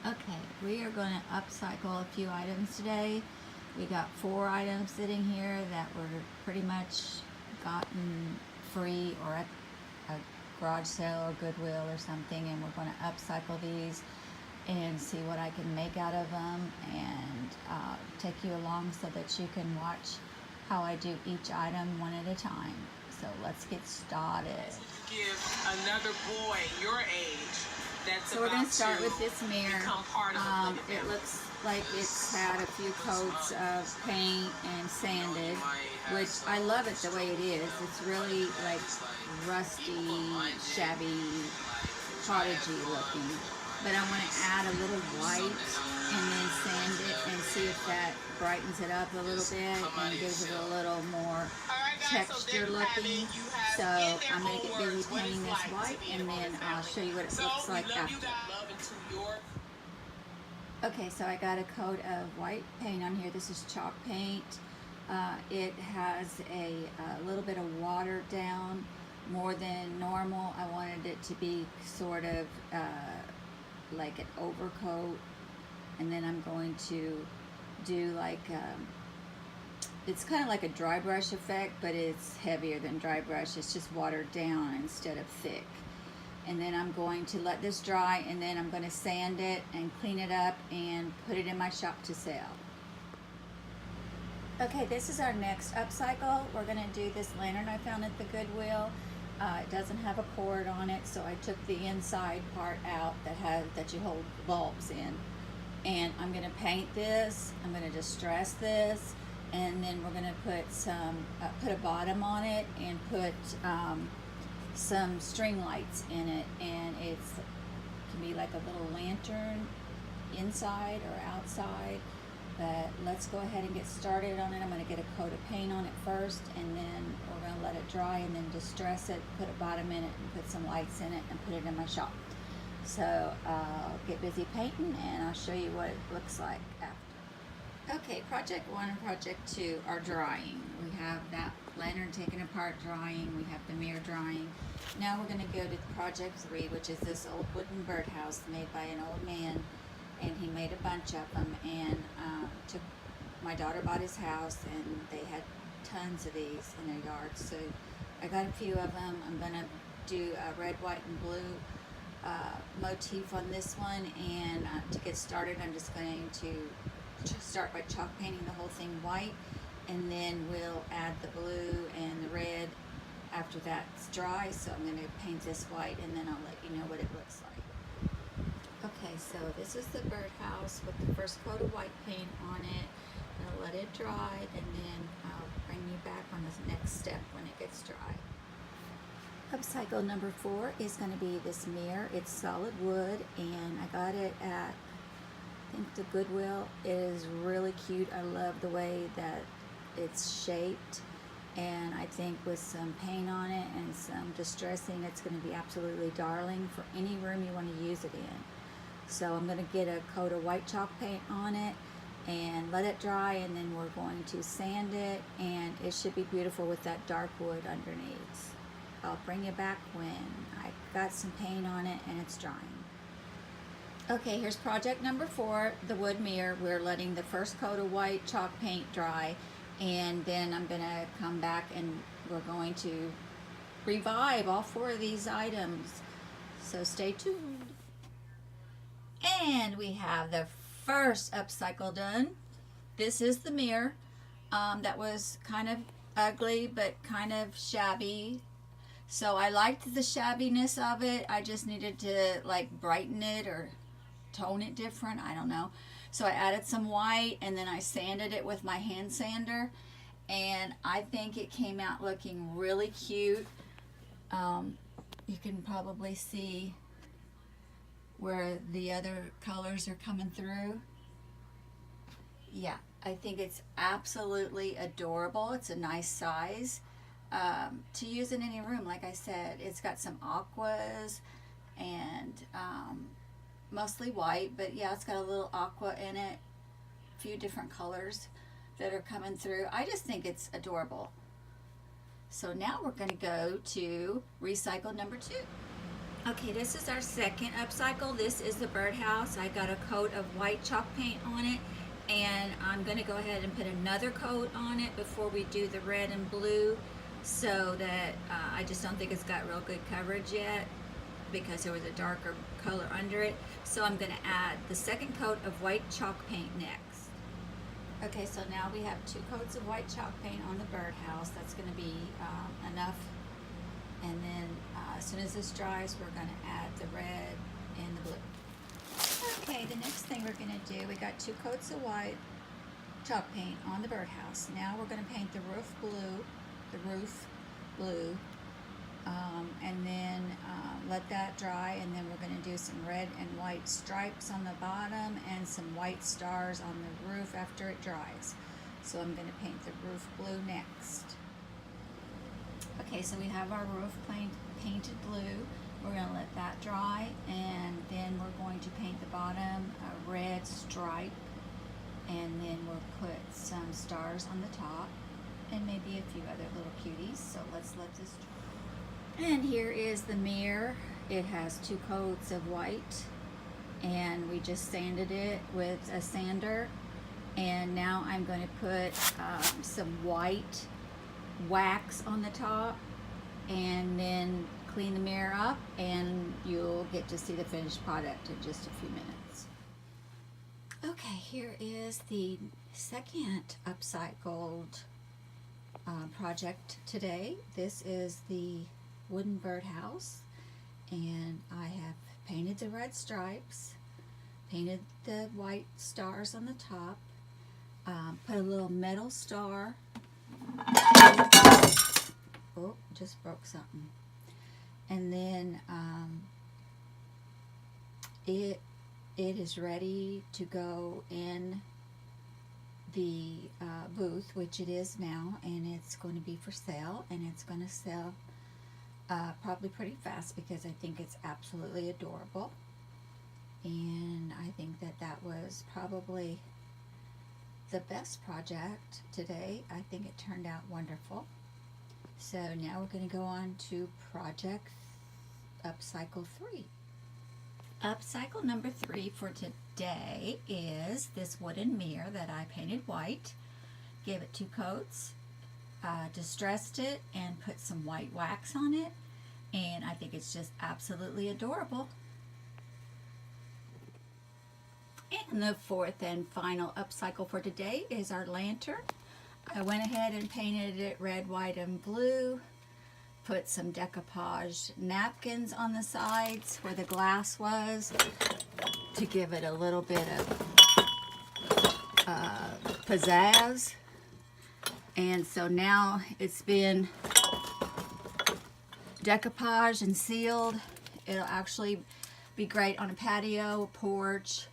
Okay, we are going to upcycle a few items today. We got 4 items sitting here that were pretty much gotten free or at a garage sale or Goodwill or something, and we're going to upcycle these and see what I can make out of them and take you along so that you can watch how I do each item one at a time. So let's get started. Give another boy your age that's So we're going to start with this mirror. become part of the living It family. looks like it's had a few coats of paint and sanded, which I love it the way it is. It's really like rusty, shabby, cottagey looking. But I want to add a little white and then sand it and see if that brightens it up a little bit and gives it a little more texture looking. So I'm going to get busy painting this white and then I'll show you what it looks like after. Okay, so I got a coat of white paint on here. This is chalk paint. It has a little bit of water down, more than normal. I wanted it to be sort of like an overcoat, and then I'm going to do like it's kind of like a dry brush effect, but it's heavier than dry brush. It's just watered down instead of thick. And then I'm going to let this dry, and then I'm going to sand it and clean it up and put it in my shop to sell. Okay, this is our next upcycle. We're going to do this lantern I found at the Goodwill. It doesn't have a cord on it, so I took the inside part out that you hold bulbs in. And I'm going to paint this. I'm going to distress this, and then we're going to put some put a bottom on it and put some string lights in it, and it can be like a little lantern inside or outside. But let's go ahead and get started on it. I'm going to get a coat of paint on it first, and then we're going to let it dry and then distress it, put a bottom in it, and put some lights in it and put it in my shop. So I'll get busy painting and I'll show you what it looks like after. Okay, project 1 and project 2 are drying. We have that lantern taken apart drying. We have the mirror drying. Now we're going to go to project 3, which is this old wooden birdhouse made by an old man. And he made a bunch of them, and my daughter bought his house, and they had tons of these in their yard. So I got a few of them. I'm going to do a red, white, and blue motif on this one, and to get started I'm just going to start by chalk painting the whole thing white, and then we'll add the blue and the red after that's dry. So I'm going to paint this white, and then I'll let you know what it looks like. Okay, so this is the birdhouse with the first coat of white paint on it. I'll let it dry, and then I'll bring you back on the next step when it gets dry. Upcycle number 4 is going to be this mirror. It's solid wood, and I got it at, I think, the Goodwill. It is really cute. I love the way that it's shaped, and I think with some paint on it and some distressing, it's going to be absolutely darling for any room you want to use it in. So I'm going to get a coat of white chalk paint on it and let it dry, and then we're going to sand it, and it should be beautiful with that dark wood underneath. I'll bring you back when I got some paint on it and it's drying. Okay, here's project number 4, the wood mirror. We're letting the first coat of white chalk paint dry, and then I'm going to come back and we're going to revive all 4 of these items. So stay tuned. And we have the first upcycle done. This is the mirror. That was kind of ugly but kind of shabby. So I liked the shabbiness of it. I just needed to like brighten it or tone it different. I don't know. So I added some white, and then I sanded it with my hand sander, and I think it came out looking really cute. You can probably see where the other colors are coming through. Yeah, I think it's absolutely adorable. It's a nice size to use in any room. Like I said, it's got some aquas and mostly white, but yeah, it's got a little aqua in it, a few different colors that are coming through. I just think it's adorable. So now we're going to go to recycle number 2. Okay, this is our second upcycle. This is the birdhouse. I got a coat of white chalk paint on it, and I'm going to go ahead and put another coat on it before we do the red and blue, so that I just don't think it's got real good coverage yet because there was a darker color under it. So I'm going to add the second coat of white chalk paint next. Okay, so now we have 2 coats of white chalk paint on the birdhouse. That's going to be enough. And then as soon as this dries, we're going to add the red and the blue. Okay, the next thing we're going to do, we got 2 coats of white chalk paint on the birdhouse. Now we're going to paint the roof blue, and then let that dry, and then we're going to do some red and white stripes on the bottom and some white stars on the roof after it dries. So I'm going to paint the roof blue next. Okay, so we have our roof painted blue. We're going to let that dry, and then we're going to paint the bottom a red stripe, and then we'll put some stars on the top and maybe a few other little cuties. So let's let this dry. And here is the mirror. It has 2 coats of white, and we just sanded it with a sander. And now I'm going to put some white wax on the top, and then clean the mirror up, and you'll get to see the finished product in just a few minutes. Okay, here is the second upcycled project today. This is the wooden birdhouse, and I have painted the red stripes, painted the white stars on the top, put a little metal star. Oh, just broke something. And then it is ready to go in the booth, which it is now, and it's going to be for sale, and it's going to sell probably pretty fast because I think it's absolutely adorable. And I think that that was probably the best project today. I think it turned out wonderful. So now we're going to go on to project upcycle 3. Upcycle number 3 for today is this wooden mirror that I painted white, gave it 2 coats, distressed it, and put some white wax on it, and I think it's just absolutely adorable. And the 4th and final upcycle for today is our lantern. I went ahead and painted it red, white, and blue. Put some decoupage napkins on the sides where the glass was to give it a little bit of pizzazz. And so now it's been decoupaged and sealed. It'll actually be great on a patio, porch,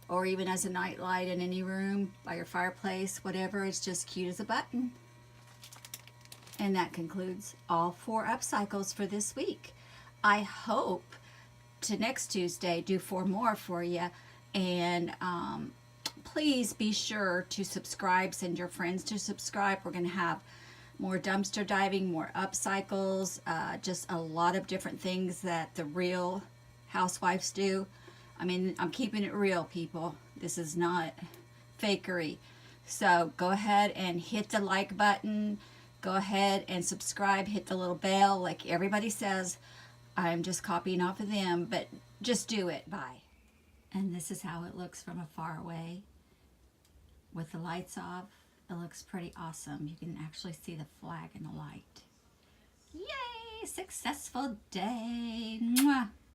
or even as a night light in any room, by your fireplace, whatever. It's just cute as a button. And that concludes all 4 upcycles for this week. I hope to next Tuesday do 4 more for you. And please be sure to subscribe. Send your friends to subscribe. We're going to have more dumpster diving, more upcycles, just a lot of different things that the real housewives do. I mean, I'm keeping it real, people. This is not fakery. So go ahead and hit the like button. Go ahead and subscribe. Hit the little bell like everybody says. I'm just copying off of them, but just do it. Bye. And this is how it looks from afar away. With the lights off, it looks pretty awesome. You can actually see the flag in the light. Yay! Successful day. Mwah.